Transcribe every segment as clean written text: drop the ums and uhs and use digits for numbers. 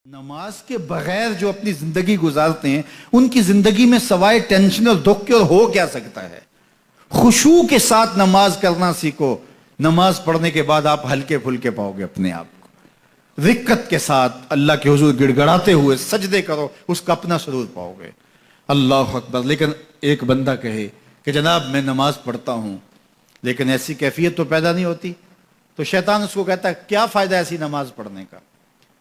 نماز کے بغیر جو اپنی زندگی گزارتے ہیں ان کی زندگی میں سوائے ٹینشن اور دکھ کے اور ہو کیا سکتا ہے؟ خشوع کے ساتھ نماز کرنا سیکھو. نماز پڑھنے کے بعد آپ ہلکے پھلکے پاؤ گے اپنے آپ کو. رقت کے ساتھ اللہ کے حضور گڑ گڑاتے ہوئے سجدے کرو, اس کا اپنا سرور پاؤ گے. اللہ اکبر. لیکن ایک بندہ کہے کہ جناب میں نماز پڑھتا ہوں لیکن ایسی کیفیت تو پیدا نہیں ہوتی, تو شیطان اس کو کہتا ہے کیا فائدہ ایسی نماز پڑھنے کا.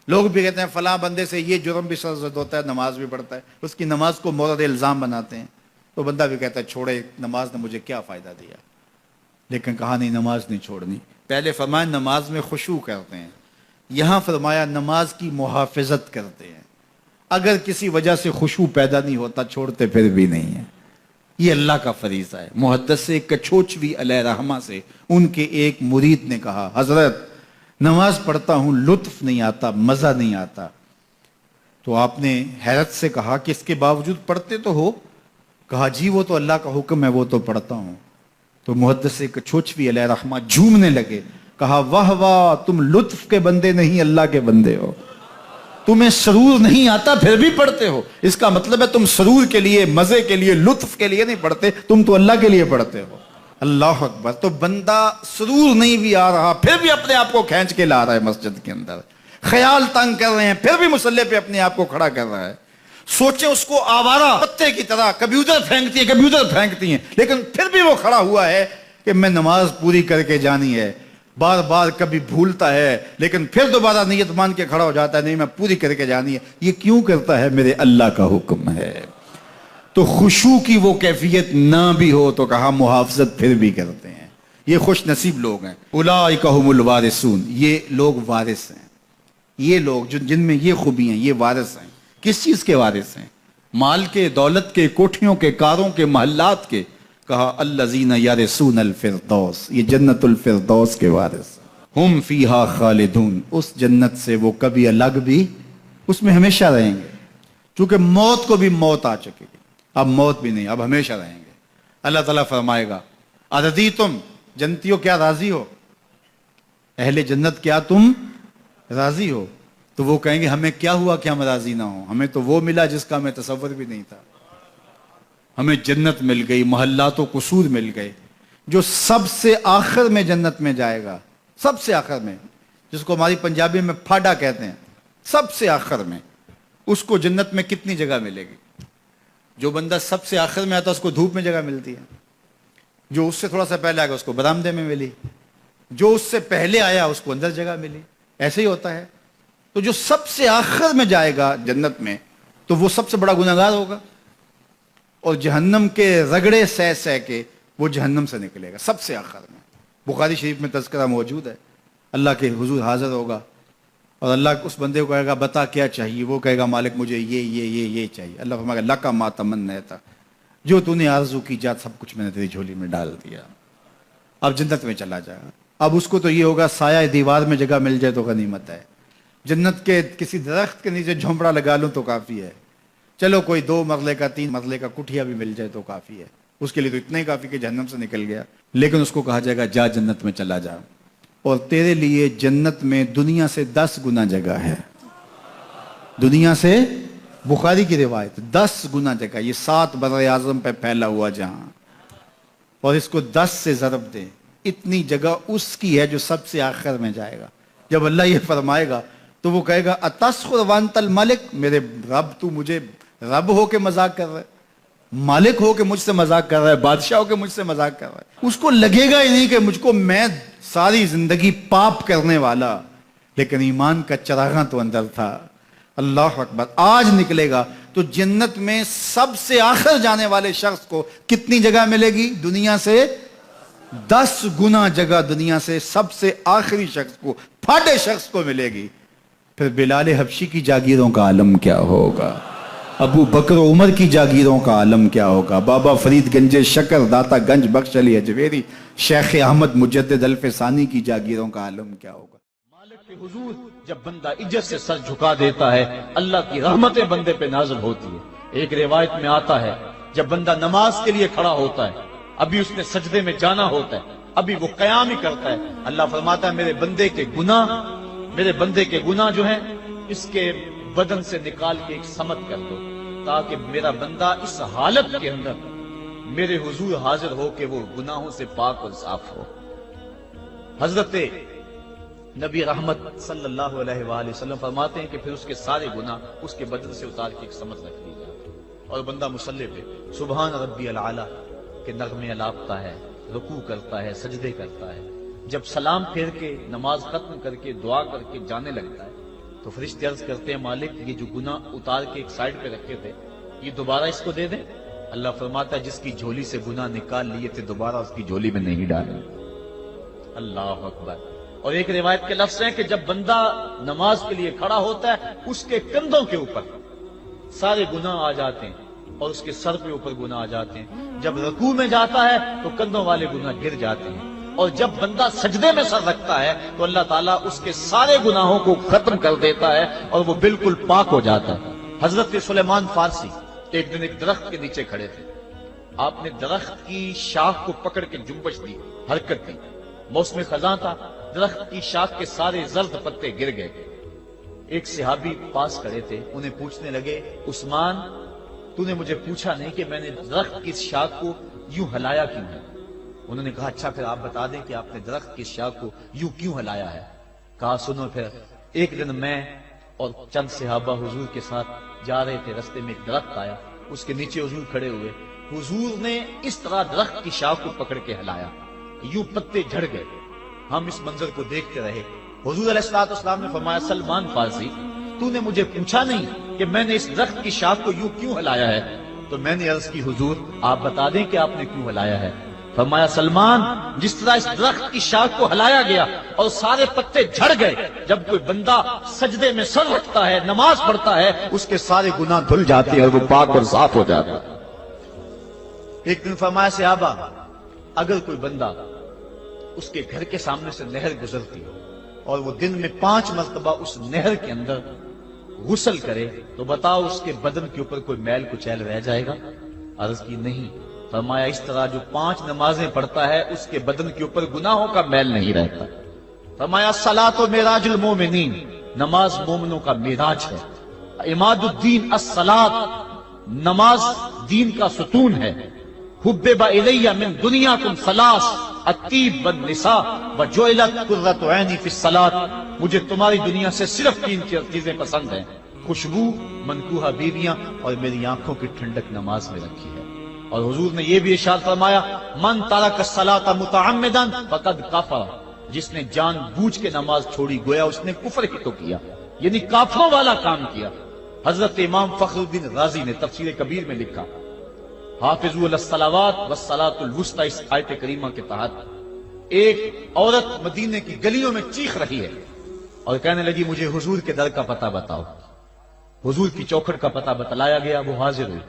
لوگ بھی کہتے ہیں فلاں بندے سے یہ جرم بھی سرزد ہوتا ہے, نماز بھی پڑھتا ہے, اس کی نماز کو مورد الزام بناتے ہیں. تو بندہ بھی کہتا ہے چھوڑے, نماز نے مجھے کیا فائدہ دیا. لیکن کہا نہیں, نماز نہیں چھوڑنی. پہلے فرمایا نماز میں خشوع کرتے ہیں, یہاں فرمایا نماز کی محافظت کرتے ہیں. اگر کسی وجہ سے خشوع پیدا نہیں ہوتا چھوڑتے پھر بھی نہیں ہے. یہ اللہ کا فریضہ ہے. محدث کچھوچوی علیہ رحمہ سے ان کے ایک مرید نے کہا حضرت نماز پڑھتا ہوں لطف نہیں آتا, مزہ نہیں آتا. تو آپ نے حیرت سے کہا کہ اس کے باوجود پڑھتے تو ہو؟ کہا جی وہ تو اللہ کا حکم ہے, وہ تو پڑھتا ہوں. تو محدث کچھوچوی علیہ رحمہ جھومنے لگے, کہا واہ واہ تم لطف کے بندے نہیں اللہ کے بندے ہو. تمہیں سرور نہیں آتا پھر بھی پڑھتے ہو, اس کا مطلب ہے تم سرور کے لیے, مزے کے لیے, لطف کے لیے نہیں پڑھتے, تم تو اللہ کے لیے پڑھتے ہو. اللہ اکبر. تو بندہ سرور نہیں بھی آ رہا پھر بھی اپنے آپ کو کھینچ کے لا رہا ہے مسجد کے اندر. خیال تنگ کر رہے ہیں پھر بھی مصلی پہ اپنے آپ کو کھڑا کر رہا ہے. سوچیں اس کو آوارہ پتے کی طرح کبھی ادھر پھینکتی ہیں لیکن پھر بھی وہ کھڑا ہوا ہے کہ میں نماز پوری کر کے جانی ہے. بار بار کبھی بھولتا ہے لیکن پھر دوبارہ نیت مان کے کھڑا ہو جاتا ہے, نہیں میں پوری کر کے جانی ہے. یہ کیوں کرتا ہے؟ میرے اللہ کا حکم ہے. تو خشوع کی وہ کیفیت نہ بھی ہو تو کہا محافظت پھر بھی کرتے ہیں. یہ خوش نصیب لوگ ہیں. اولئک هم الوارثون. یہ لوگ وارث ہیں. یہ لوگ جن میں یہ خوبی ہیں یہ وارث ہیں. کس چیز کے وارث ہیں؟ مال کے, دولت کے, کوٹھیوں کے, کاروں کے, محلات کے. کہا الذین یرثون الفردوس. یہ جنت الفردوس کے وارث ہیں. ہم فیہا خالدون. اس جنت سے وہ کبھی الگ بھی اس میں ہمیشہ رہیں گے. چونکہ موت کو بھی موت آ چکی, اب موت بھی نہیں, اب ہمیشہ رہیں گے. اللہ تعالیٰ فرمائے گا اَرَضِیتُم. جنتیوں کیا راضی ہو؟ اہل جنت کیا تم راضی ہو؟ تو وہ کہیں گے ہمیں کیا ہوا کہ ہم راضی نہ ہوں, ہمیں تو وہ ملا جس کا ہمیں تصور بھی نہیں تھا. ہمیں جنت مل گئی, محلات و قصور مل گئے. جو سب سے آخر میں جنت میں جائے گا, سب سے آخر میں, جس کو ہماری پنجابی میں پھاڑا کہتے ہیں, سب سے آخر میں, اس کو جنت میں کتنی جگہ ملے گی؟ جو بندہ سب سے آخر میں آتا اس کو دھوپ میں جگہ ملتی ہے, جو اس سے تھوڑا سا پہلے آگا اس کو برآمدے میں ملی, جو اس سے پہلے آیا اس کو اندر جگہ ملی. ایسے ہی ہوتا ہے. تو جو سب سے آخر میں جائے گا جنت میں تو وہ سب سے بڑا گنہگار ہوگا, اور جہنم کے رگڑے سہ سہ کے وہ جہنم سے نکلے گا سب سے آخر میں. بخاری شریف میں تذکرہ موجود ہے. اللہ کے حضور حاضر ہوگا اور اللہ اس بندے کو کہے گا بتا کیا چاہیے. وہ کہے گا مالک مجھے یہ چاہیے. اللہ فرمائے گا لکا ما تمنیت, جو تو نے آرزو کی جات سب کچھ میں نے تیری جھولی میں ڈال دیا. اب جنت میں چلا جائے گا. اب اس کو تو یہ ہوگا سایہ دیوار میں جگہ مل جائے تو غنیمت ہے. جنت کے کسی درخت کے نیچے جھونپڑا لگا لوں تو کافی ہے. چلو کوئی 2 مرلے کا 3 مرلے کا کٹھیا بھی مل جائے تو کافی ہے. اس کے لیے تو اتنا ہی کافی کہ جہنم سے نکل گیا. لیکن اس کو کہا جائے گا جا جنت میں چلا جا, اور تیرے لیے جنت میں دنیا سے 10 گنا جگہ ہے. دنیا سے, بخاری کی روایت, 10 گنا جگہ. یہ 7 بر اعظم پہ پھیلا ہوا جہاں, اور اس کو 10 سے ضرب دیں, اتنی جگہ اس کی ہے جو سب سے آخر میں جائے گا. جب اللہ یہ فرمائے گا تو وہ کہے گا اتسخر وانت الملک. میرے رب تو مجھے رب ہو کے مذاق کر رہا ہے, مالک ہو کے مجھ سے مذاق کر رہا ہے, بادشاہ ہو کے مجھ سے مذاق کر رہا ہے. اس کو لگے گا ہی نہیں کہ مجھ کو, میں ساری زندگی پاپ کرنے والا لیکن ایمان کا چراغاں تو اندر تھا. اللہ اکبر. آج نکلے گا تو جنت میں سب سے آخر جانے والے شخص کو کتنی جگہ ملے گی؟ دنیا سے 10 گنا جگہ دنیا سے سب سے آخری شخص کو, پھاٹے شخص کو ملے گی. پھر بلال حبشی کی جاگیروں کا عالم کیا ہوگا؟ ابو بکر عمر کی جاگیروں کا عالم کیا ہوگا؟ بابا فرید گنج شکر, داتا گنج بخش علی اجویری, شیخ احمد مجدد الف ثانی کی جاگیروں کا عالم کیا ہوگا؟ مالک کے حضور جب بندہ عزت سے سر جھکا دیتا ہے اللہ کی رحمتیں بندے پہ نازل ہوتی ہے. ایک روایت میں آتا ہے جب بندہ نماز کے لیے کھڑا ہوتا ہے, ابھی اس نے سجدے میں جانا ہوتا ہے, ابھی وہ قیام ہی کرتا ہے, اللہ فرماتا ہے میرے بندے کے گناہ جو ہیں اس کے بدن سے نکال کے ایک سمت کر دو تاکہ میرا بندہ اس حالت کے اندر میرے حضور حاضر ہو کہ وہ گناہوں سے پاک اور صاف ہو۔ حضرت نبی رحمت صلی اللہ علیہ وآلہ وسلم فرماتے ہیں کہ پھر اس کے سارے گناہ اس کے بدن سے اتار کے ایک سمت رکھ دی جاتی اور بندہ مصلی پہ سبحان ربی العالی کے نغمے الاپتا ہے، رکوع کرتا ہے، سجدے کرتا ہے۔ جب سلام پھیر کے نماز ختم کر کے دعا کر کے جانے لگتا ہے تو فرشتے عرض کرتے ہیں مالک یہ جو گناہ اتار کے ایک سائڈ پہ رکھے تھے یہ دوبارہ اس کو دے دیں؟ اللہ فرماتا ہے جس کی جھولی سے گناہ نکال لیے تھے دوبارہ اس کی جھولی میں نہیں ڈالیں۔ اللہ اکبر۔ اور ایک روایت کے لفظ ہیں کہ جب بندہ نماز کے لیے کھڑا ہوتا ہے اس کے کندھوں کے اوپر سارے گناہ آ جاتے ہیں اور اس کے سر کے اوپر گناہ آ جاتے ہیں۔ جب رکوع میں جاتا ہے تو کندھوں والے گناہ گر جاتے ہیں، اور جب بندہ سجدے میں سر رکھتا ہے تو اللہ تعالیٰ اس کے سارے گناہوں کو ختم کر دیتا ہے اور وہ بالکل پاک ہو جاتا ہے۔ حضرت سلیمان فارسی ایک دن ایک درخت کے نیچے کھڑے تھے، آپ نے درخت کی شاخ کو پکڑ کے جنبش دی، حرکت دی، موسم خزاں تھا، درخت کی شاخ کے سارے زرد پتے گر گئے۔ ایک صحابی پاس کھڑے تھے، انہیں پوچھنے لگے عثمان تو نے مجھے پوچھا نہیں کہ میں نے درخت کی شاخ کو یوں ہلایا کیوں ہے؟ انہوں نے کہا اچھا پھر آپ بتا دیں کہ آپ نے درخت کی شاخ کو یوں کیوں ہلایا ہے؟ کہا سنو پھر ایک دن میں اور چند صحابہ حضور کے ساتھ جا رہے تھے، رستے میں ایک درخت آیا، اس کے نیچے حضور کھڑے ہوئے، حضور نے اس طرح درخت کی شاخ کو پکڑ کے ہلایا، یوں پتے جھڑ گئے، ہم اس منظر کو دیکھتے رہے۔ حضور علیہ السلام نے فرمایا سلمان فارسی تو نے مجھے پوچھا نہیں کہ میں نے اس درخت کی شاخ کو یوں کیوں ہلایا ہے؟ تو میں نے عرض کی حضور آپ بتا دیں کہ آپ نے کیوں ہلایا ہے؟ فرمایا سلمان جس طرح اس درخت کی شاخ کو ہلایا گیا اور سارے پتے جھڑ گئے، جب کوئی بندہ سجدے میں سر رکھتا ہے نماز پڑھتا ہے اس کے سارے گناہ دھل جاتے ہیں اور وہ پاک اور صاف ہو جاتا ہے۔ ایک دن فرمایا صحابہ اگر کوئی بندہ اس کے گھر کے سامنے سے نہر گزرتی اور وہ دن میں 5 مرتبہ اس نہر کے اندر غسل کرے تو بتاؤ اس کے بدن کے اوپر کوئی میل کچیل رہ جائے گا؟ عرض کی نہیں۔ فرمایا اس طرح جو 5 نمازیں پڑھتا ہے اس کے بدن کے اوپر گناہوں کا میل نہیں رہتا۔ فرمایا الصلاۃ معراج المومنین، نماز مومنوں کا معراج ہے۔ عماد الدین الصلاۃ، نماز دین کا ستون ہے۔ حبب الی من دنیاکم ثلاث، الطیب والنساء وجعلت قرۃ عینی فی الصلاۃ، مجھے تمہاری دنیا سے صرف 3 چیزیں پسند ہیں، خوشبو، منکوحہ بیویاں اور میری آنکھوں کی ٹھنڈک نماز میں رکھی ہے۔ اور حضور نے یہ بھی ارشاد فرمایا من ترک الصلاۃ متعمدا فقد کفر، جس نے جان بوجھ کے نماز چھوڑی گویا اس نے کفر ہی تو کیا، یعنی کافروں والا کام کیا۔ حضرت امام فخر الدین رازی نے تفسیر کبیر میں لکھا حافظوا علی الصلوات والصلاۃ الوسطی، اس آیت کریمہ کے تحت ایک عورت مدینے کی گلیوں میں چیخ رہی ہے اور کہنے لگی مجھے حضور کے در کا پتہ بتاؤ۔ حضور کی چوکھٹ کا پتہ بتلایا گیا، وہ حاضر ہوئی۔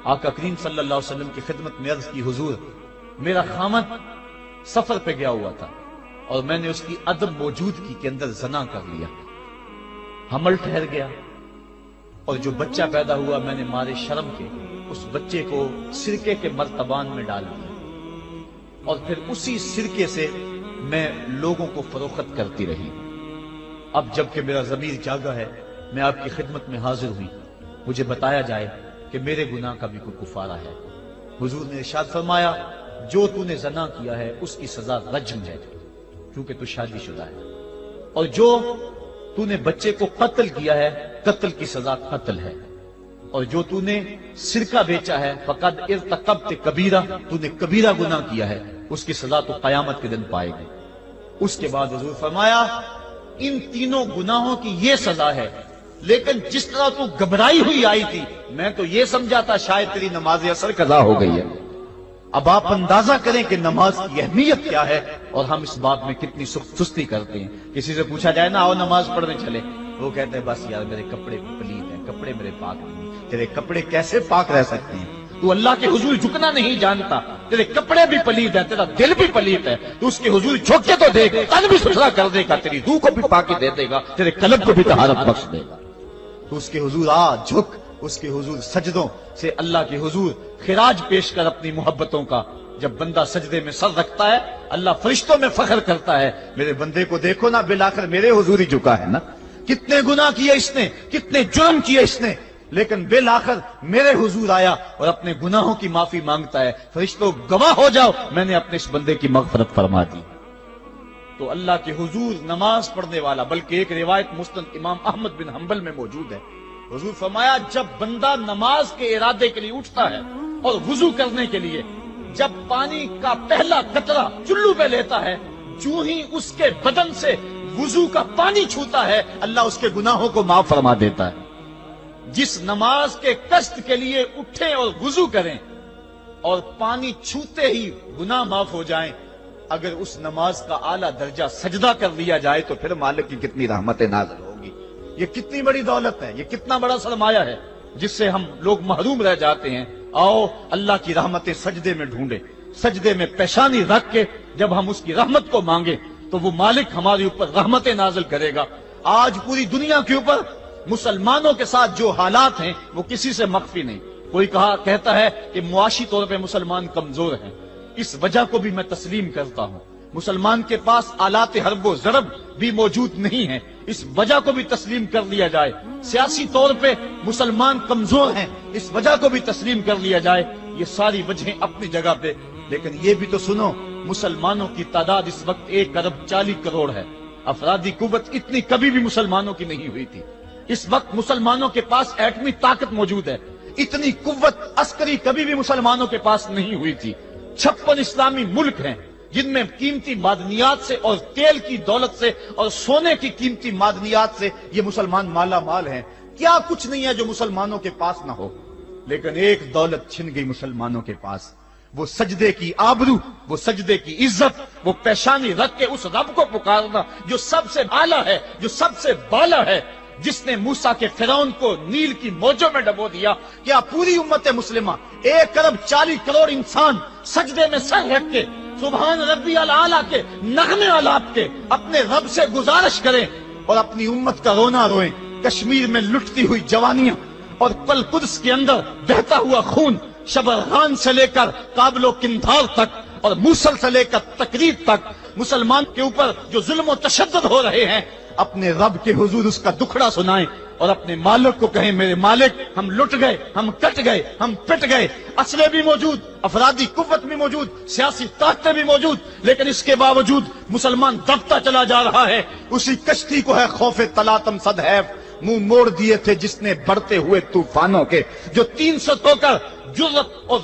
آقا کریم صلی اللہ علیہ وسلم کی خدمت میں عرض کی حضور میرا خامد سفر پہ گیا ہوا تھا اور میں نے اس کی عدم موجودگی کے اندر زنا کر لیا، حمل ٹھہر گیا اور جو بچہ پیدا ہوا میں نے مارے شرم کے اس بچے کو سرکے کے مرتبان میں ڈال دیا اور پھر اسی سرکے سے میں لوگوں کو فروخت کرتی رہی۔ اب جب کہ میرا ضمیر جاگا ہے میں آپ کی خدمت میں حاضر ہوئی، مجھے بتایا جائے کہ میرے گناہ کا بھی کوئی کفارہ ہے۔ حضور نے ارشاد فرمایا جو تو نے زنا کیا ہے اس کی سزا رجم ہے کیونکہ تو شادی شدہ ہے، اور جو تو نے بچے کو قتل کیا ہے قتل کی سزا قتل ہے، اور جو تو نے سرکہ بیچا ہے فقد ارتکبت کبیرہ، تو نے کبیرہ گناہ کیا ہے، اس کی سزا تو قیامت کے دن پائے گی۔ اس کے بعد حضور فرمایا ان تینوں گناہوں کی یہ سزا ہے، لیکن جس طرح تو گھبرائی ہوئی آئی تھی میں تو یہ سمجھا تھا شاید تیری نماز اثر قضا ہو گئی ہے۔ اب آپ اندازہ کریں کہ نماز کی اہمیت کیا ہے اور ہم اس بات میں کتنی سستی کرتے ہیں۔ کسی سے پوچھا جائے نا آؤ نماز پڑھنے چلے، وہ کہتے ہیں بس یار میرے کپڑے پلید ہیں، کپڑے میرے پاک نہیں۔ تیرے کپڑے کیسے پاک رہ سکتے ہیں؟ تو اللہ کے حضور جھکنا نہیں جانتا، تیرے کپڑے بھی پلید ہیں، تیرا دل بھی پلید ہے، تو اس کے حضور جھک کے تو دیکھ، تن بھی ستھرا کر دے گا، تیری روح کو بھی پاکی دے دے گا، تیرے قلب کو بھی طہارت بخش دے گا۔ تو اس کے حضور آ جھک، اس کے حضور سجدوں سے اللہ کے حضور خراج پیش کر اپنی محبتوں کا۔ جب بندہ سجدے میں سر رکھتا ہے اللہ فرشتوں میں فخر کرتا ہے میرے بندے کو دیکھو نا بالآخر میرے حضور ہی جھکا ہے نا۔ کتنے گناہ کیے اس نے، کتنے جرم کیے اس نے، لیکن بالآخر میرے حضور آیا اور اپنے گناہوں کی معافی مانگتا ہے۔ فرشتوں گواہ ہو جاؤ، میں نے اپنے اس بندے کی مغفرت فرما دی۔ تو اللہ کے حضور نماز پڑھنے والا، بلکہ ایک روایت مسند امام احمد بن حنبل میں موجود ہے، حضور فرمایا جب بندہ نماز کے ارادے کے لیے اٹھتا ہے اور وضو کرنے کے لیے جب پانی کا پہلا قطرہ چلو پہ لیتا ہے، جو ہی اس کے بدن سے وضو کا پانی چھوتا ہے، اللہ اس کے گناہوں کو معاف فرما دیتا ہے۔ جس نماز کے قصد کے لیے اٹھیں اور وضو کریں اور پانی چھوتے ہی گناہ معاف ہو جائیں، اگر اس نماز کا اعلیٰ درجہ سجدہ کر لیا جائے تو پھر مالک کی کتنی رحمت نازل ہوگی۔ یہ کتنی بڑی دولت ہے، یہ کتنا بڑا سرمایہ ہے جس سے ہم لوگ محروم رہ جاتے ہیں۔ آؤ اللہ کی رحمتیں سجدے میں ڈھونڈے، سجدے میں پیشانی رکھ کے جب ہم اس کی رحمت کو مانگے تو وہ مالک ہمارے اوپر رحمتیں نازل کرے گا۔ آج پوری دنیا کے اوپر مسلمانوں کے ساتھ جو حالات ہیں وہ کسی سے مخفی نہیں۔ کوئی کہتا ہے کہ معاشی طور پہ مسلمان کمزور ہیں، اس وجہ کو بھی میں تسلیم کرتا ہوں۔ مسلمان کے پاس آلات حرب و ضرب بھی موجود نہیں ہیں، اس وجہ کو بھی تسلیم کر لیا جائے۔ سیاسی طور پہ مسلمان کمزور ہیں، اس وجہ کو بھی تسلیم کر لیا جائے۔ یہ ساری وجہیں اپنی جگہ پہ، لیکن یہ بھی تو سنو، مسلمانوں کی تعداد اس وقت 1 ارب 40 کروڑ ہے۔ افرادی قوت اتنی کبھی بھی مسلمانوں کی نہیں ہوئی تھی۔ اس وقت مسلمانوں کے پاس ایٹمی طاقت موجود ہے، اتنی قوت عسکری کبھی بھی مسلمانوں کے پاس نہیں ہوئی تھی۔ 56 اسلامی ملک ہیں جن میں قیمتی معدنیات سے اور تیل کی دولت سے اور سونے کی قیمتی معدنیات سے یہ مسلمان مالا مال ہیں۔ کیا کچھ نہیں ہے جو مسلمانوں کے پاس نہ ہو، لیکن ایک دولت چھن گئی مسلمانوں کے پاس، وہ سجدے کی آبرو، وہ سجدے کی عزت، وہ پیشانی رکھ کے اس رب کو پکارنا جو سب سے اعلیٰ ہے، جو سب سے بالا ہے، جس نے موسیٰ کے فرعون کو نیل کی موجوں میں ڈبو دیا۔ کیا پوری امت مسلمہ 1 ارب 40 کروڑ انسان سجدے میں سر رکھ کے سبحان ربی الاعلیٰ کے نغمے آلات کے اپنے رب سے گزارش کریں اور اپنی امت کا رونا روئیں؟ کشمیر میں لٹتی ہوئی جوانیاں اور پل قدس کے اندر بہتا ہوا خون، شبرغان سے لے کر کابل و قندھار تک اور موصل سے لے کر تقریب تک مسلمان کے اوپر جو ظلم و تشدد ہو رہے ہیں، اپنے رب کے حضور اس کا دکھڑا سنائیں اور اپنے مالک کو کہیں میرے مالک ہم لٹ گئے، ہم کٹ گئے، ہم پٹ گئے، اسلحے بھی موجود، افرادی قوت بھی موجود، سیاسی طاقتیں بھی موجود، لیکن اس کے باوجود مسلمان دبتا چلا جا رہا ہے۔ اسی کشتی کو ہے خوف تلاطم صدحیف منہ موڑ دیے تھے جس نے بڑھتے ہوئے طوفانوں کے، جو 300 تو کر جرت اور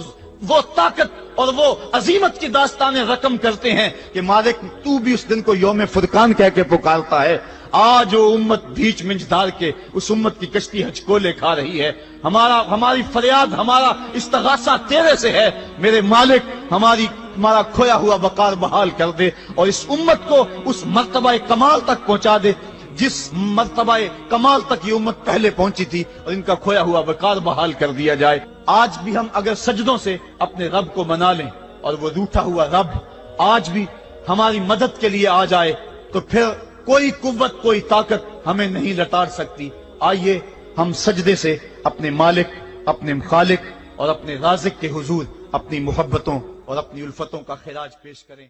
وہ طاقت اور وہ عظیمت کی داستانیں رقم کرتے ہیں کہ مالک تو بھی اس دن کو یوم فرقان کہہ کے پکارتا ہے۔ آج وہ امت بیچ منجدار کے اس امت کی کشتی ہچکولے کھا رہی ہے۔ ہماری فریاد، ہمارا استغاثہ تیرے سے ہے، میرے مالک ہمارا کھویا ہوا وقار بحال کر دے اور اس امت کو اس مرتبہ کمال تک پہنچا دے جس مرتبہ کمال تک یہ امت پہلے پہنچی تھی، اور ان کا کھویا ہوا وقار بحال کر دیا جائے۔ آج بھی ہم اگر سجدوں سے اپنے رب کو منا لیں اور وہ روٹھا ہوا رب آج بھی ہماری مدد کے لیے آ جائے تو پھر کوئی قوت، کوئی طاقت ہمیں نہیں لتاڑ سکتی۔ آئیے ہم سجدے سے اپنے مالک، اپنے خالق اور اپنے رازق کے حضور اپنی محبتوں اور اپنی الفتوں کا خراج پیش کریں۔